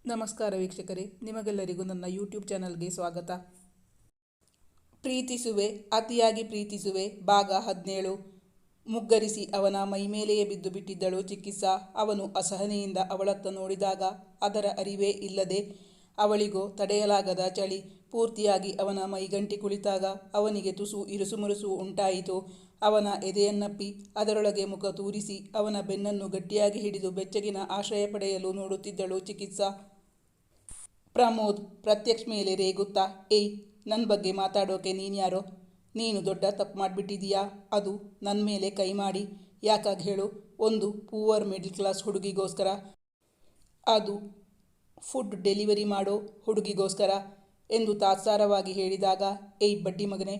ನಮಸ್ಕಾರ ವೀಕ್ಷಕರೇ, ನಿಮಗೆಲ್ಲರಿಗೂ ನನ್ನ ಯೂಟ್ಯೂಬ್ ಚಾನಲ್ಗೆ ಸ್ವಾಗತ. ಪ್ರೀತಿಸುವೆ ಅತಿಯಾಗಿ ಪ್ರೀತಿಸುವೆ ಭಾಗ 17. ಮುಗ್ಗರಿಸಿ ಅವನ ಮೈಮೇಲೆಯೇ ಬಿದ್ದು ಬಿಟ್ಟಿದ್ದಳು ಚಿಕಿತ್ಸಾ. ಅವನು ಅಸಹನೆಯಿಂದ ಅವಳತ್ತ ನೋಡಿದಾಗ ಅದರ ಅರಿವೇ ಇಲ್ಲದೆ ಅವಳಿಗೋ ತಡೆಯಲಾಗದ ಚಳಿ ಪೂರ್ತಿಯಾಗಿ ಅವನ ಮೈಗಂಟಿ ಕುಳಿತಾಗ ಅವನಿಗೆ ತುಸು ಇರುಸುಮುರುಸು ಉಂಟಾಯಿತು. ಅವನ ಎದೆಯನ್ನಪ್ಪಿ ಅದರೊಳಗೆ ಮುಖ ತೂರಿಸಿ ಅವನ ಬೆನ್ನನ್ನು ಗಟ್ಟಿಯಾಗಿ ಹಿಡಿದು ಬೆಚ್ಚಗಿನ ಆಶ್ರಯ ಪಡೆಯಲು ನೋಡುತ್ತಿದ್ದಳು ಚಿಕಿತ್ಸಾ. ಪ್ರಮೋದ್ ಪ್ರತ್ಯಕ್ಷ ಮೇಲೆ ರೇಗುತ್ತಾ, ಏಯ್, ನನ್ನ ಬಗ್ಗೆ ಮಾತಾಡೋಕೆ ನೀನ್ಯಾರೋ? ನೀನು ದೊಡ್ಡ ತಪ್ಪು ಮಾಡಿಬಿಟ್ಟಿದೀಯಾ. ಅದು ನನ್ನ ಮೇಲೆ ಕೈ ಮಾಡಿ ಯಾಕಾಗಿ ಹೇಳು? ಒಂದು ಪೂವರ್ ಮಿಡ್ಲ್ ಕ್ಲಾಸ್ ಹುಡುಗಿಗೋಸ್ಕರ, ಅದು ಫುಡ್ ಡೆಲಿವರಿ ಮಾಡೋ ಹುಡುಗಿಗೋಸ್ಕರ ಎಂದು ತಾತ್ಸಾರವಾಗಿ ಹೇಳಿದಾಗ, ಏಯ್ ಬಡ್ಡಿ ಮಗನೇ,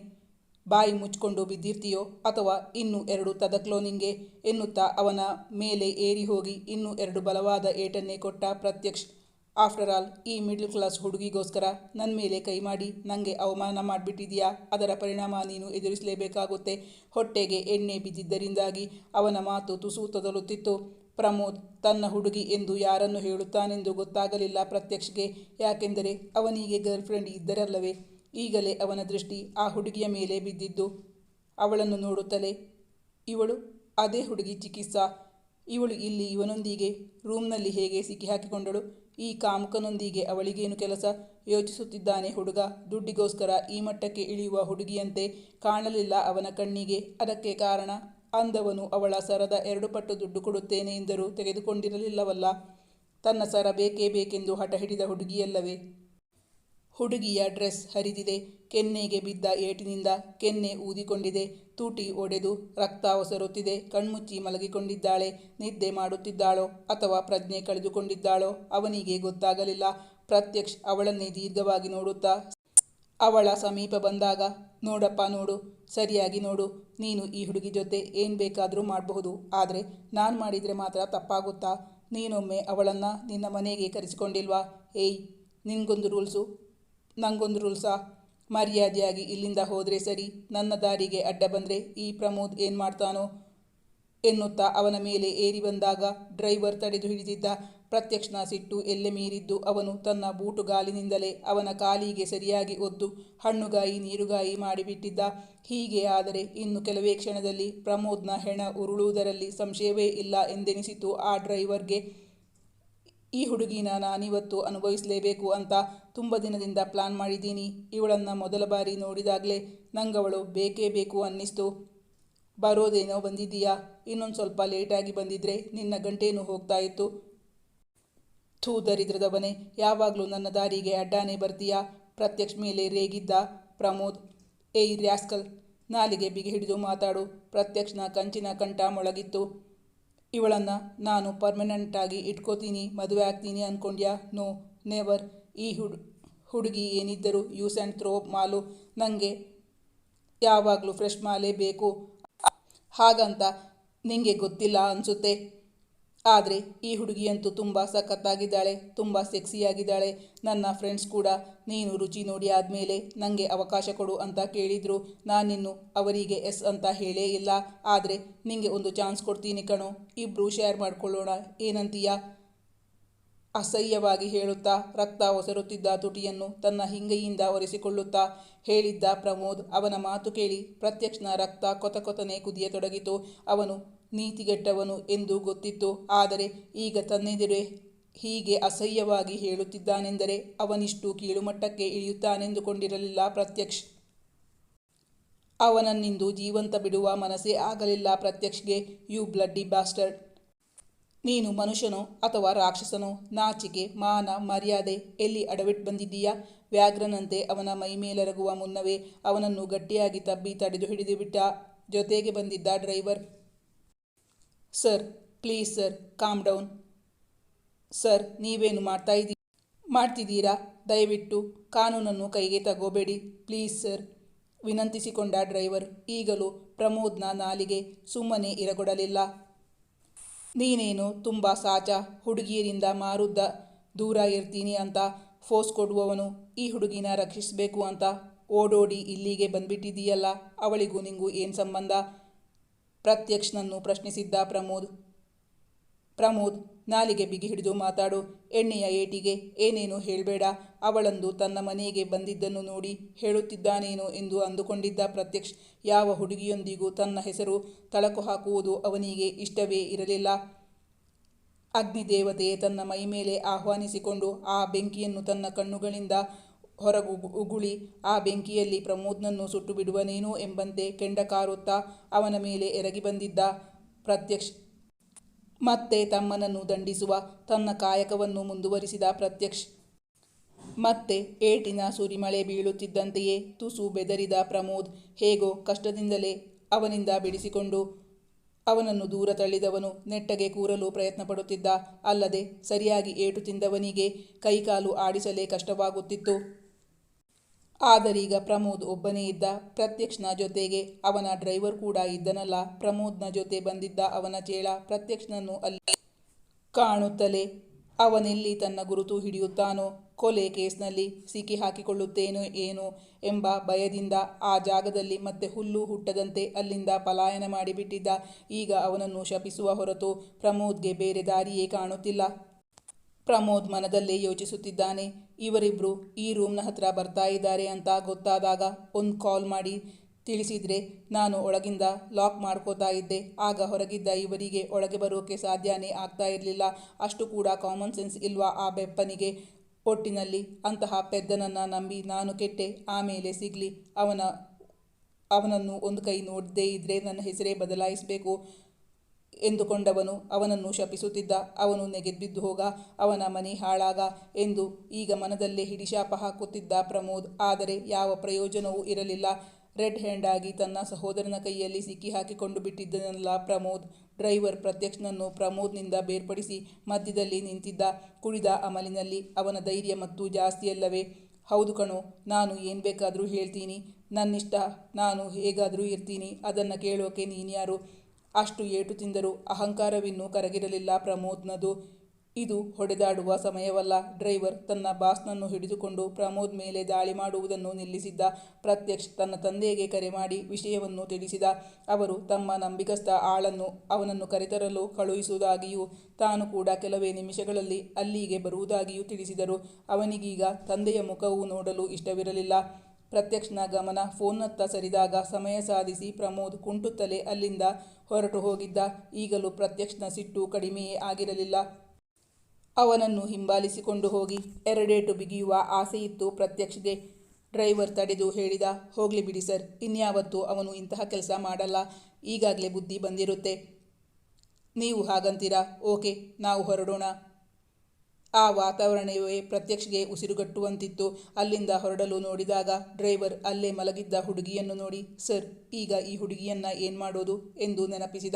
ಬಾಯಿ ಮುಚ್ಕೊಂಡು ಬಿದ್ದಿರ್ತೀಯೋ ಅಥವಾ ಇನ್ನೂ 2 ತದಕ್ಲೋ ನಿಂಗೆ ಎನ್ನುತ್ತಾ ಅವನ ಮೇಲೆ ಏರಿ ಹೋಗಿ ಇನ್ನೂ 2 ಬಲವಾದ ಏಟನ್ನೇ ಕೊಟ್ಟ ಪ್ರತ್ಯಕ್ಷ್. ಆಫ್ಟರ್ ಆಲ್ ಈ ಮಿಡ್ಲ್ ಕ್ಲಾಸ್ ಹುಡುಗಿಗೋಸ್ಕರ ನನ್ನ ಮೇಲೆ ಕೈ ಮಾಡಿ ನನಗೆ ಅವಮಾನ ಮಾಡಿಬಿಟ್ಟಿದೀಯಾ. ಅದರ ಪರಿಣಾಮ ನೀನು ಎದುರಿಸಲೇಬೇಕಾಗುತ್ತೆ. ಹೊಟ್ಟೆಗೆ ಎಣ್ಣೆ ಬಿದ್ದಿದ್ದರಿಂದಾಗಿ ಅವನ ಮಾತು ತುಸು ತೊದಲುತ್ತಿತ್ತು. ಪ್ರಮೋದ್ ತನ್ನ ಹುಡುಗಿ ಎಂದು ಯಾರನ್ನು ಹೇಳುತ್ತಾನೆಂದು ಗೊತ್ತಾಗಲಿಲ್ಲ ಪ್ರತ್ಯಕ್ಷಗೆ. ಯಾಕೆಂದರೆ ಅವನಿಗೆ ಗರ್ಲ್ಫ್ರೆಂಡ್ ಇದ್ದರಲ್ಲವೇ. ಈಗಲೇ ಅವನ ದೃಷ್ಟಿ ಆ ಹುಡುಗಿಯ ಮೇಲೆ ಬಿದ್ದಿದ್ದು. ಅವಳನ್ನು ನೋಡುತ್ತಲೇ, ಇವಳು ಅದೇ ಹುಡುಗಿ ಚಿಕಿತ್ಸಾ. ಇವಳು ಇಲ್ಲಿ ಇವನೊಂದಿಗೆ ರೂಮ್ನಲ್ಲಿ ಹೇಗೆ ಸಿಕ್ಕಿಹಾಕಿಕೊಂಡಳು? ಈ ಕಾಮುಕನೊಂದಿಗೆ ಅವಳಿಗೇನು ಕೆಲಸ? ಯೋಚಿಸುತ್ತಿದ್ದಾನೆ ಹುಡುಗ. ದುಡ್ಡಿಗೋಸ್ಕರ ಈ ಮಟ್ಟಕ್ಕೆ ಇಳಿಯುವ ಹುಡುಗಿಯಂತೆ ಕಾಣಲಿಲ್ಲ ಅವನ ಕಣ್ಣಿಗೆ. ಅದಕ್ಕೆ ಕಾರಣ, ಅಂದವನು ಅವಳ ಸರದ 2 ಪಟ್ಟು ದುಡ್ಡು ಕೊಡುತ್ತೇನೆ ಎಂದರೂ ತೆಗೆದುಕೊಂಡಿರಲಿಲ್ಲವಲ್ಲ. ತನ್ನ ಸರ ಬೇಕೇ ಬೇಕೆಂದು ಹಠ ಹಿಡಿದ ಹುಡುಗಿಯಲ್ಲವೇ. ಹುಡುಗಿಯ ಡ್ರೆಸ್ ಹರಿದಿದೆ. ಕೆನ್ನೆಗೆ ಬಿದ್ದ ಏಟಿನಿಂದ ಕೆನ್ನೆ ಊದಿಕೊಂಡಿದೆ. ತೂಟಿ ಒಡೆದು ರಕ್ತ ಒಸರುತ್ತಿದೆ. ಕಣ್ಮುಚ್ಚಿ ಮಲಗಿಕೊಂಡಿದ್ದಾಳೆ. ನಿದ್ದೆ ಮಾಡುತ್ತಿದ್ದಾಳೋ ಅಥವಾ ಪ್ರಜ್ಞೆ ಕಳೆದುಕೊಂಡಿದ್ದಾಳೋ ಅವನಿಗೆ ಗೊತ್ತಾಗಲಿಲ್ಲ. ಪ್ರತ್ಯಕ್ಷ್ ಅವಳನ್ನೇ ದೀರ್ಘವಾಗಿ ನೋಡುತ್ತಾ ಅವಳ ಸಮೀಪ ಬಂದಾಗ, ನೋಡಪ್ಪ ನೋಡು, ಸರಿಯಾಗಿ ನೋಡು. ನೀನು ಈ ಹುಡುಗಿ ಜೊತೆ ಏನು ಬೇಕಾದರೂ ಮಾಡಬಹುದು. ಆದರೆ ನಾನು ಮಾಡಿದರೆ ಮಾತ್ರ ತಪ್ಪಾಗುತ್ತಾ? ನೀನೊಮ್ಮೆ ಅವಳನ್ನು ನಿನ್ನ ಮನೆಗೆ ಕರೆಸಿಕೊಂಡಿಲ್ವಾ? ಏಯ್, ನಿನಗೊಂದು ರೂಲ್ಸು, ನಂಗೊಂದು ರೂಲ್ಸಾ? ಮರ್ಯಾದೆಯಾಗಿ ಇಲ್ಲಿಂದ ಹೋದರೆ ಸರಿ. ನನ್ನ ದಾರಿಗೆ ಅಡ್ಡ ಬಂದರೆ ಈ ಪ್ರಮೋದ್ ಏನು ಮಾಡ್ತಾನೋ ಎನ್ನುತ್ತಾ ಅವನ ಮೇಲೆ ಏರಿ ಬಂದಾಗ ಡ್ರೈವರ್ ತಡೆದು ಹಿಡಿದಿದ್ದ. ಪ್ರತ್ಯಕ್ಷನ ಸಿಟ್ಟು ಎಲ್ಲೆ ಮೀರಿದ್ದು. ಅವನು ತನ್ನ ಬೂಟುಗಾಲಿನಿಂದಲೇ ಅವನ ಕಾಲಿಗೆ ಸರಿಯಾಗಿ ಒದ್ದು ಹಣ್ಣುಗಾಯಿ ನೀರುಗಾಯಿ ಮಾಡಿಬಿಟ್ಟಿದ್ದ. ಹೀಗೆ ಆದರೆ ಇನ್ನು ಕೆಲವೇ ಕ್ಷಣದಲ್ಲಿ ಪ್ರಮೋದ್ನ ಹೆಣ ಉರುಳುವುದರಲ್ಲಿ ಸಂಶಯವೇ ಇಲ್ಲ ಎಂದೆನಿಸಿತು ಆ ಡ್ರೈವರ್ಗೆ. ಈ ಹುಡುಗಿನ ನಾನಿವತ್ತು ಅನುಭವಿಸಲೇಬೇಕು ಅಂತ ತುಂಬ ದಿನದಿಂದ ಪ್ಲಾನ್ ಮಾಡಿದ್ದೀನಿ. ಇವಳನ್ನು ಮೊದಲ ಬಾರಿ ನೋಡಿದಾಗಲೇ ನಂಗವಳು ಬೇಕೇ ಬೇಕು ಅನ್ನಿಸ್ತು. ಬರೋದೇನೋ ಬಂದಿದ್ದೀಯಾ? ಇನ್ನೊಂದು ಸ್ವಲ್ಪ ಲೇಟಾಗಿ ಬಂದಿದ್ರೆ ನಿನ್ನ ಗಂಟೇನೂ ಹೋಗ್ತಾ ಇತ್ತು. ಥೂ ದರಿದ್ರದವನೇ, ಯಾವಾಗಲೂ ನನ್ನ ದಾರಿಗೆ ಅಡ್ಡಾನೇ ಬರ್ತೀಯಾ? ಪ್ರತ್ಯಕ್ಷ ಮೇಲೆ ರೇಗಿದ್ದ ಪ್ರಮೋದ್. ಏಯ್ ರ್ಯಾಸ್ಕಲ್, ನಾಲಿಗೆ ಬಿಗಿ ಹಿಡಿದು ಮಾತಾಡು. ಪ್ರತ್ಯಕ್ಷನ ಕಂಚಿನ ಕಂಠ ಮೊಳಗಿತ್ತು. ಇವಳನ್ನು ನಾನು ಪರ್ಮನೆಂಟಾಗಿ ಇಟ್ಕೋತೀನಿ, ಮದುವೆ ಆಗ್ತೀನಿ ಅಂದ್ಕೊಂಡ್ಯಾ? No, never. ಈ ಹುಡುಗಿ ಏನಿದ್ದರೂ ಯೂಸ್ ಆ್ಯಂಡ್ ಥ್ರೋ ಮಾಲು. ನನಗೆ ಯಾವಾಗಲೂ ಫ್ರೆಶ್ ಮಾಲೇ ಬೇಕು. ಹಾಗಂತ ನಿಂಗೆ ಗೊತ್ತಿಲ್ಲ ಅನಿಸುತ್ತೆ. ಆದರೆ ಈ ಹುಡುಗಿಯಂತೂ ತುಂಬ ಸಖತ್ತಾಗಿದ್ದಾಳೆ, ತುಂಬ ಸೆಕ್ಸಿಯಾಗಿದ್ದಾಳೆ. ನನ್ನ ಫ್ರೆಂಡ್ಸ್ ಕೂಡ ನೀನು ರುಚಿ ನೋಡಿ ಆದಮೇಲೆ ನನಗೆ ಅವಕಾಶ ಕೊಡು ಅಂತ ಕೇಳಿದ್ರು. ನಾನಿನ್ನು ಅವರಿಗೆ ಎಸ್ ಅಂತ ಹೇಳೇ ಇಲ್ಲ. ಆದರೆ ನಿಂಗೆ ಒಂದು ಚಾನ್ಸ್ ಕೊಡ್ತೀನಿ ಕಣೋ. ಇಬ್ಬರು ಶೇರ್ ಮಾಡ್ಕೊಳ್ಳೋಣ, ಏನಂತೀಯ? ಅಸಹ್ಯವಾಗಿ ಹೇಳುತ್ತಾ ರಕ್ತ ಒಸರುತ್ತಿದ್ದ ತುಟಿಯನ್ನು ತನ್ನ ಹಿಂಗೈಯಿಂದ ಒರೆಸಿಕೊಳ್ಳುತ್ತಾ ಹೇಳಿದ್ದ ಪ್ರಮೋದ್. ಅವನ ಮಾತು ಕೇಳಿ ಪ್ರತ್ಯಕ್ಷನ ರಕ್ತ ಕೊತಕೊತನೆ ಕುದಿಯತೊಡಗಿತು. ಅವನು ನೀತಿಗೆಟ್ಟವನು ಎಂದು ಗೊತ್ತಿತ್ತು. ಆದರೆ ಈಗ ತನ್ನೆದುರೇ ಹೀಗೆ ಅಸಹ್ಯವಾಗಿ ಹೇಳುತ್ತಿದ್ದಾನೆಂದರೆ ಅವನಿಷ್ಟು ಕೀಳುಮಟ್ಟಕ್ಕೆ ಇಳಿಯುತ್ತಾನೆಂದುಕೊಂಡಿರಲಿಲ್ಲ ಪ್ರತ್ಯಕ್ಷ್. ಅವನನ್ನಿಂದು ಜೀವಂತ ಬಿಡುವ ಮನಸ್ಸೇ ಆಗಲಿಲ್ಲ ಪ್ರತ್ಯಕ್ಷಗೆ. You bloody bastard. ನೀನು ಮನುಷ್ಯನೋ ಅಥವಾ ರಾಕ್ಷಸನೋ? ನಾಚಿಕೆ ಮಾನ ಮರ್ಯಾದೆ ಎಲ್ಲಿ ಅಡವಿಟ್ಟು ಬಂದಿದ್ದೀಯಾ? ವ್ಯಾಘ್ರನಂತೆ ಅವನ ಮೈಮೇಲೆರಗುವ ಮುನ್ನವೇ ಅವನನ್ನು ಗಟ್ಟಿಯಾಗಿ ತಬ್ಬಿ ತಡೆದು ಹಿಡಿದುಬಿಟ್ಟ ಜೊತೆಗೆ ಬಂದಿದ್ದ driver. Sir, please sir, calm down. Sir, ನೀವೇನು ಮಾಡ್ತಿದ್ದೀರಾ? ದಯವಿಟ್ಟು ಕಾನೂನನ್ನು ಕೈಗೆ ತಗೋಬೇಡಿ, ಪ್ಲೀಸ್ ಸರ್, ವಿನಂತಿಸಿಕೊಂಡ ಡ್ರೈವರ್. ಈಗಲೂ ಪ್ರಮೋದ್ನ ನಾಲಿಗೆ ಸುಮ್ಮನೆ ಇರಗೊಡಲಿಲ್ಲ. ನೀನೇನು ತುಂಬ ಸಾಚ, ಹುಡುಗಿಯರಿಂದ ಮಾರುದ್ದ ದೂರ ಇರ್ತೀನಿ ಅಂತ ಫೋರ್ಸ್ ಕೊಡುವವನು. ಈ ಹುಡುಗಿನ ರಕ್ಷಿಸಬೇಕು ಅಂತ ಓಡೋಡಿ ಇಲ್ಲಿಗೆ ಬಂದ್ಬಿಟ್ಟಿದೀಯಲ್ಲ. ಅವಳಿಗೂ ನಿಂಗೂ ಏನು ಸಂಬಂಧ? ಪ್ರತ್ಯಕ್ಷನನ್ನು ಪ್ರಶ್ನಿಸಿದ್ದ ಪ್ರಮೋದ್. ನಾಲಿಗೆ ಬಿಗಿ ಹಿಡಿದು ಮಾತಾಡು. ಎಣ್ಣೆಯ ಏಟಿಗೆ ಏನೇನು ಹೇಳಬೇಡ. ಅವಳಂದು ತನ್ನ ಮನೆಗೆ ಬಂದಿದ್ದನ್ನು ನೋಡಿ ಹೇಳುತ್ತಿದ್ದಾನೇನೋ ಎಂದು ಅಂದುಕೊಂಡಿದ್ದ ಪ್ರತ್ಯಕ್ಷ್ ಯಾವ ಹುಡುಗಿಯೊಂದಿಗೂ ತನ್ನ ಹೆಸರು ತಳಕು ಹಾಕುವುದು ಅವನಿಗೆ ಇಷ್ಟವೇ ಇರಲಿಲ್ಲ. ಅಗ್ನಿದೇವತೆಯೇ ತನ್ನ ಮೈಮೇಲೆ ಆಹ್ವಾನಿಸಿಕೊಂಡು ಆ ಬೆಂಕಿಯನ್ನು ತನ್ನ ಕಣ್ಣುಗಳಿಂದ ಉಗುಳಿ ಆ ಬೆಂಕಿಯಲ್ಲಿ ಪ್ರಮೋದ್ನನ್ನು ಸುಟ್ಟು ಬಿಡುವನೇನೋ ಎಂಬಂತೆ ಕೆಂಡ ಕಾರುತ್ತಾ ಅವನ ಮೇಲೆ ಎರಗಿ ಬಂದಿದ್ದ ಪ್ರತ್ಯಕ್ಷ್. ಮತ್ತೆ ತಮ್ಮನನ್ನು ದಂಡಿಸುವ ತನ್ನ ಕಾಯಕವನ್ನು ಮುಂದುವರಿಸಿದ ಪ್ರತ್ಯಕ್ಷ್. ಮತ್ತೆ ಏಟಿನ ಸುರಿಮಳೆ ಬೀಳುತ್ತಿದ್ದಂತೆಯೇ ತುಸು ಬೆದರಿದ ಪ್ರಮೋದ್ ಹೇಗೋ ಕಷ್ಟದಿಂದಲೇ ಅವನಿಂದ ಬಿಡಿಸಿಕೊಂಡು ಅವನನ್ನು ದೂರ ತಳ್ಳಿದವನು ನೆಟ್ಟಗೆ ಕೂರಲು ಪ್ರಯತ್ನಪಡುತ್ತಿದ್ದ. ಅಲ್ಲದೆ ಸರಿಯಾಗಿ ಏಟು ತಿಂದವನಿಗೆ ಕೈಕಾಲು ಆಡಿಸಲೇ ಕಷ್ಟವಾಗುತ್ತಿತ್ತು. ಆದರೀಗ ಪ್ರಮೋದ್ ಒಬ್ಬನೇ ಇದ್ದ. ಪ್ರತ್ಯಕ್ಷನ ಜೊತೆಗೆ ಅವನ ಡ್ರೈವರ್ ಕೂಡ ಇದ್ದನಲ್ಲ. ಪ್ರಮೋದ್ನ ಜೊತೆ ಬಂದಿದ್ದ ಅವನ ಚೇಳ ಪ್ರತ್ಯಕ್ಷನನ್ನು ಅಲ್ಲಿ ಕಾಣುತ್ತಲೇ ಅವನೆಲ್ಲಿ ತನ್ನ ಗುರುತು ಹಿಡಿಯುತ್ತಾನೋ, ಕೊಲೆ ಕೇಸ್ನಲ್ಲಿ ಸಿಕ್ಕಿ ಹಾಕಿಕೊಳ್ಳುತ್ತೇನೋ ಏನೋ ಎಂಬ ಭಯದಿಂದ ಆ ಜಾಗದಲ್ಲಿ ಮತ್ತೆ ಹುಲ್ಲು ಹುಟ್ಟದಂತೆ ಅಲ್ಲಿಂದ ಪಲಾಯನ ಮಾಡಿಬಿಟ್ಟಿದ್ದ. ಈಗ ಅವನನ್ನು ಶಪಿಸುವ ಹೊರತು ಪ್ರಮೋದ್ಗೆ ಬೇರೆ ದಾರಿಯೇ ಕಾಣುತ್ತಿಲ್ಲ. ಪ್ರಮೋದ್ ಮನದಲ್ಲೇ ಯೋಚಿಸುತ್ತಿದ್ದಾನೆ. ಇವರಿಬ್ರು ಈ ರೂಮ್ನ ಹತ್ರ ಬರ್ತಾ ಇದ್ದಾರೆ ಅಂತ ಗೊತ್ತಾದಾಗ ಒಂದು ಕಾಲ್ ಮಾಡಿ ತಿಳಿಸಿದ್ರೆ ನಾನು ಒಳಗಿಂದ ಲಾಕ್ ಮಾಡ್ಕೋತಾ ಇದ್ದೆ. ಆಗ ಹೊರಗಿದ್ದ ಇವರಿಗೆ ಒಳಗೆ ಬರೋಕೆ ಸಾಧ್ಯನೇ ಆಗ್ತಾ ಇರಲಿಲ್ಲ. ಅಷ್ಟು ಕೂಡ ಕಾಮನ್ ಸೆನ್ಸ್ ಇಲ್ವಾ ಆ ಬೆಪ್ಪನಿಗೆ? ಒಟ್ಟಿನಲ್ಲಿ ಅಂತಹ ಪೆದ್ದನನ್ನು ನಂಬಿ ನಾನು ಕೆಟ್ಟೆ. ಆಮೇಲೆ ಸಿಗ್ಲಿ ಅವನನ್ನು ಒಂದು ಕೈ ನೋಡದೇ ಇದ್ರೆ ನನ್ನ ಹೆಸರೇ ಬದಲಾಯಿಸಬೇಕು ಎಂದುಕೊಂಡವನು ಅವನನ್ನು ಶಪಿಸುತ್ತಿದ್ದ. ಅವನು ನೆಗೆದ್ಬಿದ್ದು ಹೋಗ, ಅವನ ಮನೆ ಹಾಳಾಗ ಎಂದು ಈಗ ಮನದಲ್ಲೇ ಹಿಡಿಶಾಪ ಹಾಕುತ್ತಿದ್ದ ಪ್ರಮೋದ್. ಆದರೆ ಯಾವ ಪ್ರಯೋಜನವೂ ಇರಲಿಲ್ಲ. ರೆಡ್ ಹ್ಯಾಂಡ್ ಆಗಿ ತನ್ನ ಸಹೋದರನ ಕೈಯಲ್ಲಿ ಸಿಕ್ಕಿ ಹಾಕಿಕೊಂಡು ಬಿಟ್ಟಿದ್ದನಲ್ಲ ಪ್ರಮೋದ್. ಡ್ರೈವರ್ ಪ್ರತ್ಯಕ್ಷನನ್ನು ಪ್ರಮೋದ್ನಿಂದ ಬೇರ್ಪಡಿಸಿ ಮಧ್ಯದಲ್ಲಿ ನಿಂತಿದ್ದ. ಕುಡಿದ ಅಮಲಿನಲ್ಲಿ ಅವನ ಧೈರ್ಯ ಮತ್ತು ಜಾಸ್ತಿಯಲ್ಲವೇ? ಹೌದು ಕಣೋ, ನಾನು ಏನು ಬೇಕಾದರೂ ಹೇಳ್ತೀನಿ. ನನ್ನಿಷ್ಟ, ನಾನು ಹೇಗಾದರೂ ಇರ್ತೀನಿ. ಅದನ್ನು ಕೇಳೋಕೆ ನೀನ್ಯಾರು? ಅಷ್ಟು ಏಟು ತಿಂದರೂ ಅಹಂಕಾರವಿನ್ನೂ ಕರಗಿರಲಿಲ್ಲ ಪ್ರಮೋದ್ನದು. ಇದು ಹೊಡೆದಾಡುವ ಸಮಯವಲ್ಲ. ಡ್ರೈವರ್ ತನ್ನ ಬಾಸ್ನನ್ನು ಹಿಡಿದುಕೊಂಡು ಪ್ರಮೋದ್ ಮೇಲೆ ದಾಳಿ ಮಾಡುವುದನ್ನು ನಿಲ್ಲಿಸಿದ್ದ. ಪ್ರತ್ಯಕ್ಷ್ ತನ್ನ ತಂದೆಗೆ ಕರೆ ಮಾಡಿ ವಿಷಯವನ್ನು ತಿಳಿಸಿದ. ಅವರು ತಮ್ಮ ನಂಬಿಕಸ್ಥ ಆಳನ್ನು ಅವನನ್ನು ಕರೆತರಲು ಕಳುಹಿಸುವುದಾಗಿಯೂ ತಾನು ಕೂಡ ಕೆಲವೇ ನಿಮಿಷಗಳಲ್ಲಿ ಅಲ್ಲಿಗೆ ಬರುವುದಾಗಿಯೂ ತಿಳಿಸಿದರು. ಅವನಿಗೀಗ ತಂದೆಯ ಮುಖವೂ ನೋಡಲು ಇಷ್ಟವಿರಲಿಲ್ಲ. ಪ್ರತ್ಯಕ್ಷನ ಗಮನ ಫೋನ್ನತ್ತ ಸರಿದಾಗ ಸಮಯ ಸಾಧಿಸಿ ಪ್ರಮೋದ್ ಕುಂಟುತ್ತಲೇ ಅಲ್ಲಿಂದ ಹೊರಟು ಹೋಗಿದ್ದ. ಈಗಲೂ ಪ್ರತ್ಯಕ್ಷನ ಸಿಟ್ಟು ಕಡಿಮೆಯೇ ಆಗಿರಲಿಲ್ಲ. ಅವನನ್ನು ಹಿಂಬಾಲಿಸಿಕೊಂಡು ಹೋಗಿ ಎರಡೇಟು ಬಿಗಿಯುವ ಆಸೆಯಿತ್ತು ಪ್ರತ್ಯಕ್ಷಗೆ. ಡ್ರೈವರ್ ತಡೆದು ಹೇಳಿದ, ಹೋಗ್ಲಿ ಬಿಡಿ ಸರ್, ಇನ್ಯಾವತ್ತೂ ಅವನು ಇಂತಹ ಕೆಲಸ ಮಾಡಲ್ಲ. ಈಗಾಗಲೇ ಬುದ್ಧಿ ಬಂದಿರುತ್ತೆ. ನೀವು ಹಾಗಂತೀರಾ? ಓಕೆ, ನಾವು ಹೊರಡೋಣ. ಆ ವಾತಾವರಣವೇ ಪ್ರತ್ಯಕ್ಷಗೆ ಉಸಿರುಗಟ್ಟುವಂತಿತ್ತು. ಅಲ್ಲಿಂದ ಹೊರಡಲು ನೋಡಿದಾಗ ಡ್ರೈವರ್ ಅಲ್ಲೇ ಮಲಗಿದ್ದ ಹುಡುಗಿಯನ್ನು ನೋಡಿ, ಸರ್, ಈಗ ಈ ಹುಡುಗಿಯನ್ನ ಏನು ಮಾಡೋದು ಎಂದು ನೆನಪಿಸಿದ.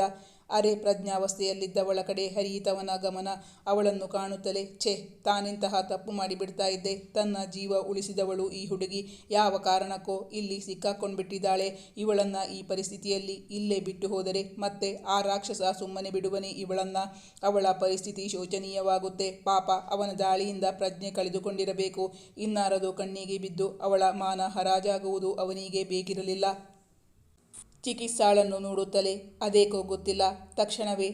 ಅರೆ ಪ್ರಜ್ಞಾವಸ್ಥೆಯಲ್ಲಿದ್ದವಳ ಕಡೆ ಹರಿಯಿತವನ ಗಮನ. ಅವಳನ್ನು ಕಾಣುತ್ತಲೇ, ಛೆ, ತಾನೆಂತಹ ತಪ್ಪು ಮಾಡಿಬಿಡ್ತಾ ಇದ್ದೆ. ತನ್ನ ಜೀವ ಉಳಿಸಿದವಳು ಈ ಹುಡುಗಿ ಯಾವ ಕಾರಣಕ್ಕೋ ಇಲ್ಲಿ ಸಿಕ್ಕಾಕೊಂಡ್ಬಿಟ್ಟಿದ್ದಾಳೆ. ಇವಳನ್ನ ಈ ಪರಿಸ್ಥಿತಿಯಲ್ಲಿ ಇಲ್ಲೇ ಬಿಟ್ಟು ಹೋದರೆ ಮತ್ತೆ ಆ ರಾಕ್ಷಸ ಸುಮ್ಮನೆ ಬಿಡುವನೇ ಇವಳನ್ನ? ಅವಳ ಪರಿಸ್ಥಿತಿ ಶೋಚನೀಯವಾಗುತ್ತೆ. ಪಾಪ, ಅವನ ದಾಳಿಯಿಂದ ಪ್ರಜ್ಞೆ ಕಳೆದುಕೊಂಡಿರಬೇಕು. ಇನ್ನಾರದು ಕಣ್ಣಿಗೆ ಬಿದ್ದು ಅವಳ ಮಾನ ಹರಾಜಾಗುವುದು ಅವನಿಗೆ ಬೇಕಿರಲಿಲ್ಲ. ಚಿಕಿತ್ಸಾಳನ್ನು ನೋಡುತ್ತಲೇ ಅದೇಕೋ ಗೊತ್ತಿಲ್ಲ, ತಕ್ಷಣವೇ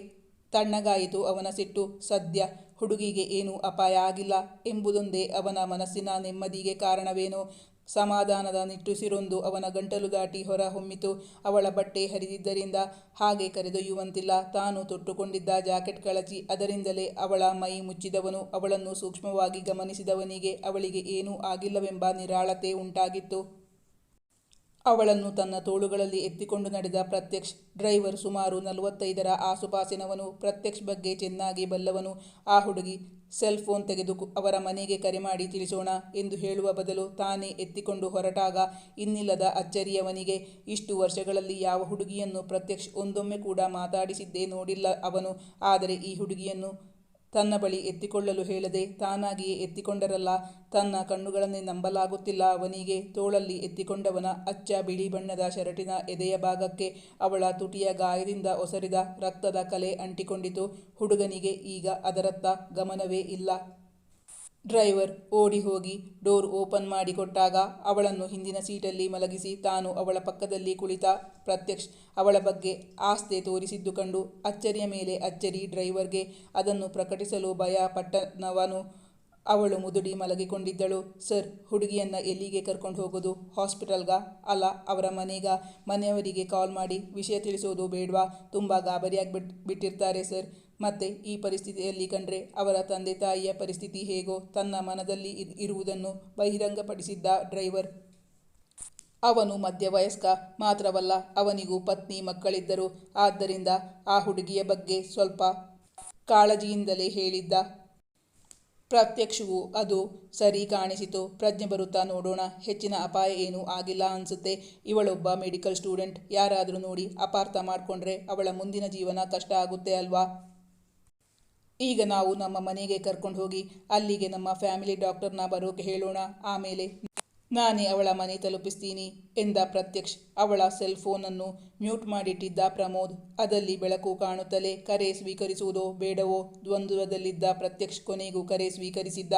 ತಣ್ಣಗಾಯಿತು ಅವನ ಸಿಟ್ಟು. ಸದ್ಯ ಹುಡುಗಿಗೆ ಏನೂ ಅಪಾಯ ಆಗಿಲ್ಲ ಎಂಬುದೊಂದೇ ಅವನ ಮನಸ್ಸಿನ ನೆಮ್ಮದಿಗೆ ಕಾರಣವೇನೋ. ಸಮಾಧಾನದ ನಿಟ್ಟುಸಿರೊಂದು ಅವನ ಗಂಟಲು ದಾಟಿ ಹೊರ ಹೊಮ್ಮಿತು. ಅವಳ ಬಟ್ಟೆ ಹರಿದಿದ್ದರಿಂದ ಹಾಗೆ ಕರೆದೊಯ್ಯುವಂತಿಲ್ಲ. ತಾನು ತೊಟ್ಟುಕೊಂಡಿದ್ದ ಜಾಕೆಟ್ ಕಳಚಿ ಅದರಿಂದಲೇ ಅವಳ ಮೈ ಮುಚ್ಚಿದವನು. ಅವಳನ್ನು ಸೂಕ್ಷ್ಮವಾಗಿ ಗಮನಿಸಿದವನಿಗೆ ಅವಳಿಗೆ ಏನೂ ಆಗಿಲ್ಲವೆಂಬ ನಿರಾಳತೆ ಉಂಟಾಗಿತ್ತು. ಅವಳನ್ನು ತನ್ನ ತೋಳುಗಳಲ್ಲಿ ಎತ್ತಿಕೊಂಡು ನಡೆದ ಪ್ರತ್ಯಕ್ಷ್. ಡ್ರೈವರ್ ಸುಮಾರು 45ರ ಆಸುಪಾಸಿನವನು. ಪ್ರತ್ಯಕ್ಷ್ ಬಗ್ಗೆ ಚೆನ್ನಾಗಿ ಬಲ್ಲವನು. ಆ ಹುಡುಗಿ ಸೆಲ್ ಫೋನ್ ತೆಗೆದು ಅವರ ಮನೆಗೆ ಕರೆ ಮಾಡಿ ತಿಳಿಸೋಣ ಎಂದು ಹೇಳುವ ಬದಲು ತಾನೇ ಎತ್ತಿಕೊಂಡು ಹೊರಟಾಗ ಇನ್ನಿಲ್ಲದ ಅಚ್ಚರಿಯವನಿಗೆ. ಇಷ್ಟು ವರ್ಷಗಳಲ್ಲಿ ಯಾವ ಹುಡುಗಿಯನ್ನು ಪ್ರತ್ಯಕ್ಷ್ ಒಂದೊಮ್ಮೆ ಕೂಡ ಮಾತಾಡಿಸಿದ್ದೇ ನೋಡಿಲ್ಲ ಅವನು. ಆದರೆ ಈ ಹುಡುಗಿಯನ್ನು ತನ್ನ ಬಳಿ ಎತ್ತಿಕೊಳ್ಳಲು ಹೇಳದೆ ತಾನಾಗಿಯೇ ಎತ್ತಿಕೊಂಡರಲ್ಲ. ತನ್ನ ಕಣ್ಣುಗಳನ್ನೇ ನಂಬಲಾಗುತ್ತಿಲ್ಲ ಅವನಿಗೆ. ತೋಳಲ್ಲಿ ಎತ್ತಿಕೊಂಡವನ ಅಚ್ಚ ಬಿಳಿ ಬಣ್ಣದ ಶರ್ಟಿನ ಎದೆಯ ಭಾಗಕ್ಕೆ ಅವಳ ತುಟಿಯ ಗಾಯದಿಂದ ಒಸರಿದ ರಕ್ತದ ಕಲೆ ಅಂಟಿಕೊಂಡಿತು. ಹುಡುಗನಿಗೆ ಈಗ ಅದರತ್ತ ಗಮನವೇ ಇಲ್ಲ. ಡ್ರೈವರ್ ಓಡಿ ಹೋಗಿ ಡೋರ್ ಓಪನ್ ಮಾಡಿ ಕೊಟ್ಟಾಗ ಅವಳನ್ನು ಹಿಂದಿನ ಸೀಟಲ್ಲಿ ಮಲಗಿಸಿ ತಾನು ಅವಳ ಪಕ್ಕದಲ್ಲಿ ಕುಳಿತ ಪ್ರತ್ಯಕ್ಷ್ ಅವಳ ಬಗ್ಗೆ ಆಸ್ಥೆ ತೋರಿಸಿದ್ದು ಕಂಡು ಅಚ್ಚರಿಯ ಮೇಲೆ ಅಚ್ಚರಿ. ಡ್ರೈವರ್ಗೆ ಅದನ್ನು ಪ್ರಕಟಿಸಲು ಭಯ ಪಟ್ಟನವನು ಅವಳು ಮುದುಡಿ ಮಲಗಿಕೊಂಡಿದ್ದಳು. ಸರ್, ಹುಡುಗಿಯನ್ನ ಎಲ್ಲಿಗೆ ಕರ್ಕೊಂಡು ಹೋಗೋದು? ಹಾಸ್ಪಿಟಲ್ಗಾ? ಅಲ್ಲ, ಅವರ ಮನೆಗಾ? ಮನೆಯವರಿಗೆ ಕಾಲ್ ಮಾಡಿ ವಿಷಯ ತಿಳಿಸೋದು ಬೇಡ್ವಾ? ತುಂಬ ಗಾಬರಿಯಾಗಿ ಬಿಟ್ಟಿರ್ತಾರೆ ಸರ್. ಮತ್ತೆ ಈ ಪರಿಸ್ಥಿತಿಯಲ್ಲಿ ಕಂಡ್ರೆ ಅವರ ತಂದೆ ತಾಯಿಯ ಪರಿಸ್ಥಿತಿ ಹೇಗೋ? ತನ್ನ ಮನದಲ್ಲಿ ಇರುವುದನ್ನು ಬಹಿರಂಗಪಡಿಸಿದ್ದ ಡ್ರೈವರ್. ಅವನು ಮಧ್ಯವಯಸ್ಕ ಮಾತ್ರವಲ್ಲ, ಅವನಿಗೂ ಪತ್ನಿ ಮಕ್ಕಳಿದ್ದರು. ಆದ್ದರಿಂದ ಆ ಹುಡುಗಿಯ ಬಗ್ಗೆ ಸ್ವಲ್ಪ ಕಾಳಜಿಯಿಂದಲೇ ಹೇಳಿದ್ದ. ಪ್ರತ್ಯಕ್ಷಗೂ ಅದು ಸರಿ ಕಾಣಿಸಿತು. ಪ್ರಜ್ಞೆ ಬರುತ್ತಾ ನೋಡೋಣ, ಹೆಚ್ಚಿನ ಅಪಾಯ ಏನೂ ಆಗಿಲ್ಲ ಅನ್ಸುತ್ತೆ. ಇವಳೊಬ್ಬ ಮೆಡಿಕಲ್ ಸ್ಟೂಡೆಂಟ್. ಯಾರಾದರೂ ನೋಡಿ ಅಪಾರ್ಥ ಮಾಡ್ಕೊಂಡ್ರೆ ಅವಳ ಮುಂದಿನ ಜೀವನ ಕಷ್ಟ ಆಗುತ್ತೆ ಅಲ್ವಾ? ಈಗ ನಾವು ನಮ್ಮ ಮನೆಗೆ ಕರ್ಕೊಂಡು ಹೋಗಿ ಅಲ್ಲಿಗೆ ನಮ್ಮ ಫ್ಯಾಮಿಲಿ ಡಾಕ್ಟರ್ನ ಬರೋಕೆ ಹೇಳೋಣ. ಆಮೇಲೆ ನಾನೇ ಅವಳ ಮನೆ ತಲುಪಿಸ್ತೀನಿ ಎಂದ ಪ್ರತ್ಯಕ್ಷ್. ಅವಳ ಸೆಲ್ ಫೋನನ್ನು ಮ್ಯೂಟ್ ಮಾಡಿಟ್ಟಿದ್ದ ಪ್ರಮೋದ್. ಅದಲ್ಲಿ ಬೆಳಕು ಕಾಣುತ್ತಲೇ ಕರೆ ಸ್ವೀಕರಿಸುವುದೋ ಬೇಡವೋ ದ್ವಂದ್ವದಲ್ಲಿದ್ದ ಪ್ರತ್ಯಕ್ಷ್ ಕೊನೆಗೂ ಕರೆ ಸ್ವೀಕರಿಸಿದ್ದ.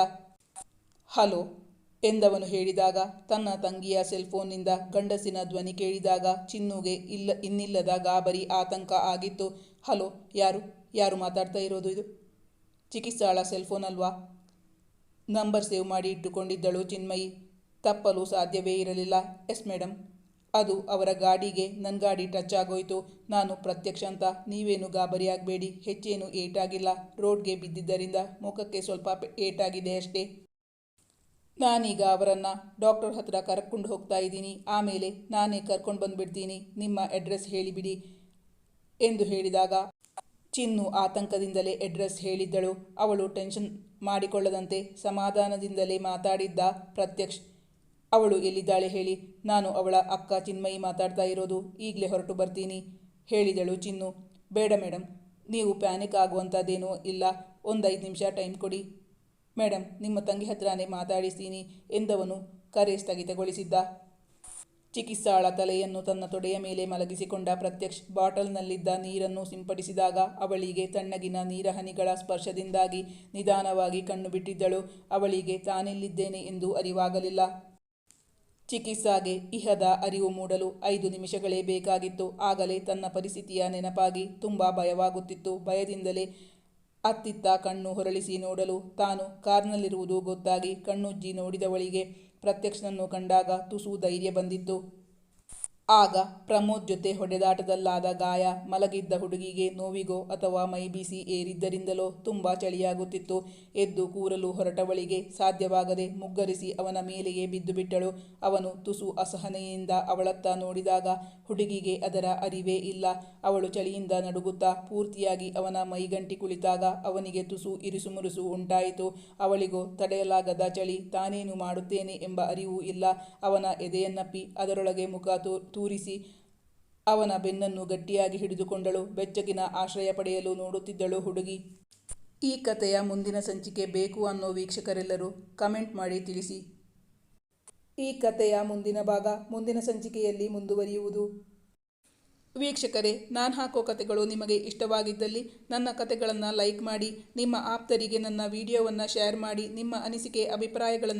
ಹಲೋ ಎಂದವನು ಹೇಳಿದಾಗ ತನ್ನ ತಂಗಿಯ ಸೆಲ್ಫೋನ್ನಿಂದ ಗಂಡಸಿನ ಧ್ವನಿ ಕೇಳಿದಾಗ ಚಿನ್ನುಗೆ ಇನ್ನಿಲ್ಲದ ಗಾಬರಿ, ಆತಂಕ ಆಗಿತ್ತು. ಹಲೋ, ಯಾರು ಮಾತಾಡ್ತಾ ಇರೋದು? ಇದು ಚಿಕಿತ್ಸಾಳ ಸೆಲ್ಫೋನ್ ಅಲ್ವಾ? ನಂಬರ್ ಸೇವ್ ಮಾಡಿ ಇಟ್ಟುಕೊಂಡಿದ್ದಳು ಚಿನ್ಮಯಿ. ತಪ್ಪಲು ಸಾಧ್ಯವೇ ಇರಲಿಲ್ಲ. ಎಸ್ ಮೇಡಮ್, ಅದು ಅವರ ಗಾಡಿಗೆ ನನ್ನ ಗಾಡಿ ಟಚ್ ಆಗೋಯ್ತು. ನಾನು ಪ್ರತ್ಯಕ್ಷ ಅಂತ. ನೀವೇನು ಗಾಬರಿಯಾಗಬೇಡಿ, ಹೆಚ್ಚೇನು ಏಟಾಗಿಲ್ಲ. ರೋಡ್ಗೆ ಬಿದ್ದಿದ್ದರಿಂದ ಮುಖಕ್ಕೆ ಸ್ವಲ್ಪ ಏಟಾಗಿದೆ ಅಷ್ಟೇ. ನಾನೀಗ ಅವರನ್ನು ಡಾಕ್ಟರ್ ಹತ್ರ ಕರ್ಕೊಂಡು ಹೋಗ್ತಾ ಇದ್ದೀನಿ. ಆಮೇಲೆ ನಾನೇ ಕರ್ಕೊಂಡು ಬಂದುಬಿಡ್ತೀನಿ. ನಿಮ್ಮ ಅಡ್ರೆಸ್ ಹೇಳಿಬಿಡಿ ಎಂದು ಹೇಳಿದಾಗ ಚಿನ್ನು ಆತಂಕದಿಂದಲೇ ಅಡ್ರೆಸ್ ಹೇಳಿದ್ದಳು. ಅವಳು ಟೆನ್ಷನ್ ಮಾಡಿಕೊಳ್ಳದಂತೆ ಸಮಾಧಾನದಿಂದಲೇ ಮಾತಾಡಿದ್ದ ಪ್ರತ್ಯಕ್ಷ್. ಅವಳು ಎಲ್ಲಿದ್ದಾಳೆ ಹೇಳಿ? ನಾನು ಅವಳ ಅಕ್ಕ ಚಿನ್ಮಯಿ ಮಾತಾಡ್ತಾ ಇರೋದು. ಈಗಲೇ ಹೊರಟು ಬರ್ತೀನಿ ಹೇಳಿದಳು ಚಿನ್ನು. ಬೇಡ ಮೇಡಮ್, ನೀವು ಪ್ಯಾನಿಕ್ ಆಗುವಂಥದ್ದೇನೂ ಇಲ್ಲ. ಒಂದು 5 ನಿಮಿಷ ಟೈಮ್ ಕೊಡಿ ಮೇಡಮ್, ನಿಮ್ಮ ತಂಗಿ ಹತ್ರನೇ ಮಾತಾಡಿಸ್ತೀನಿ ಎಂದವನು ಕರೆ ಸ್ಥಗಿತಗೊಳಿಸಿದ್ದ. ಚಿಕಿತ್ಸಾಳ ತಲೆಯನ್ನು ತನ್ನ ತೊಡೆಯ ಮೇಲೆ ಮಲಗಿಸಿಕೊಂಡ ಪ್ರತ್ಯಕ್ಷ್ ಬಾಟಲ್ನಲ್ಲಿದ್ದ ನೀರನ್ನು ಸಿಂಪಡಿಸಿದಾಗ ಅವಳಿಗೆ ತಣ್ಣಗಿನ ನೀರಹನಿಗಳ ಸ್ಪರ್ಶದಿಂದಾಗಿ ನಿಧಾನವಾಗಿ ಕಣ್ಣು ಬಿಟ್ಟಿದ್ದಳು. ಅವಳಿಗೆ ತಾನೆಲ್ಲಿದ್ದೇನೆ ಎಂದು ಅರಿವಾಗಲಿಲ್ಲ. ಚಿಕಿತ್ಸಾಗೆ ಇಹದ ಅರಿವು ಮೂಡಲು 5 ನಿಮಿಷಗಳೇ ಬೇಕಾಗಿತ್ತು. ಆಗಲೇ ತನ್ನ ಪರಿಸ್ಥಿತಿಯ ನೆನಪಾಗಿ ತುಂಬ ಭಯವಾಗುತ್ತಿತ್ತು. ಭಯದಿಂದಲೇ ಅತ್ತಿತ್ತ ಕಣ್ಣು ಹೊರಳಿಸಿ ನೋಡಲು ತಾನು ಕಾರ್ನಲ್ಲಿರುವುದು ಗೊತ್ತಾಗಿ ಕಣ್ಣುಜ್ಜಿ ನೋಡಿದವಳಿಗೆ ಪ್ರತ್ಯಕ್ಷನನ್ನು ಕಂಡಾಗ ತುಸು ಧೈರ್ಯ ಬಂದಿತ್ತು. ಆಗ ಪ್ರಮೋದ್ ಜೊತೆ ಹೊಡೆದಾಟದಲ್ಲಾದ ಗಾಯ, ಮಲಗಿದ್ದ ಹುಡುಗಿಗೆ ನೋವಿಗೋ ಅಥವಾ ಮೈಬಿಸಿ ಏರಿದ್ದರಿಂದಲೋ ತುಂಬ ಚಳಿಯಾಗುತ್ತಿತ್ತು. ಎದ್ದು ಕೂರಲು ಹೊರಟವಳಿಗೆ ಸಾಧ್ಯವಾಗದೆ ಮುಗ್ಗರಿಸಿ ಅವನ ಮೇಲೆಯೇ ಬಿದ್ದುಬಿಟ್ಟಳು. ಅವನು ತುಸು ಅಸಹನೆಯಿಂದ ಅವಳತ್ತ ನೋಡಿದಾಗ ಹುಡುಗಿಗೆ ಅದರ ಅರಿವೇ ಇಲ್ಲ. ಅವಳು ಚಳಿಯಿಂದ ನಡುಗುತ್ತಾ ಪೂರ್ತಿಯಾಗಿ ಅವನ ಮೈಗಂಟಿ ಕುಳಿತಾಗ ಅವನಿಗೆ ತುಸು ಇರುಸುಮುರುಸು ಉಂಟಾಯಿತು. ಅವಳಿಗೋ ತಡೆಯಲಾಗದ ಚಳಿ. ತಾನೇನು ಮಾಡುತ್ತೇನೆ ಎಂಬ ಅರಿವು ಇಲ್ಲ. ಅವನ ಎದೆಯನ್ನಪ್ಪಿ ಅದರೊಳಗೆ ಮುಖ ತೂರಿಸಿ ಅವನ ಬೆನ್ನನ್ನು ಗಟ್ಟಿಯಾಗಿ ಹಿಡಿದುಕೊಂಡಳು. ಬೆಚ್ಚಗಿನ ಆಶ್ರಯ ಪಡೆಯಲು ನೋಡುತ್ತಿದ್ದಳು ಹುಡುಗಿ. ಈ ಕಥೆಯ ಮುಂದಿನ ಸಂಚಿಕೆ ಬೇಕು ಅನ್ನೋ ವೀಕ್ಷಕರೆಲ್ಲರೂ ಕಮೆಂಟ್ ಮಾಡಿ ತಿಳಿಸಿ. ಈ ಕಥೆಯ ಮುಂದಿನ ಭಾಗ ಮುಂದಿನ ಸಂಚಿಕೆಯಲ್ಲಿ ಮುಂದುವರಿಯುವುದು. ವೀಕ್ಷಕರೇ, ನಾನು ಹಾಕೋ ಕಥೆಗಳು ನಿಮಗೆ ಇಷ್ಟವಾಗಿದ್ದಲ್ಲಿ ನನ್ನ ಕಥೆಗಳನ್ನು ಲೈಕ್ ಮಾಡಿ, ನಿಮ್ಮ ಆಪ್ತರಿಗೆ ನನ್ನ ವಿಡಿಯೋವನ್ನು ಶೇರ್ ಮಾಡಿ, ನಿಮ್ಮ ಅನಿಸಿಕೆ ಅಭಿಪ್ರಾಯಗಳನ್ನು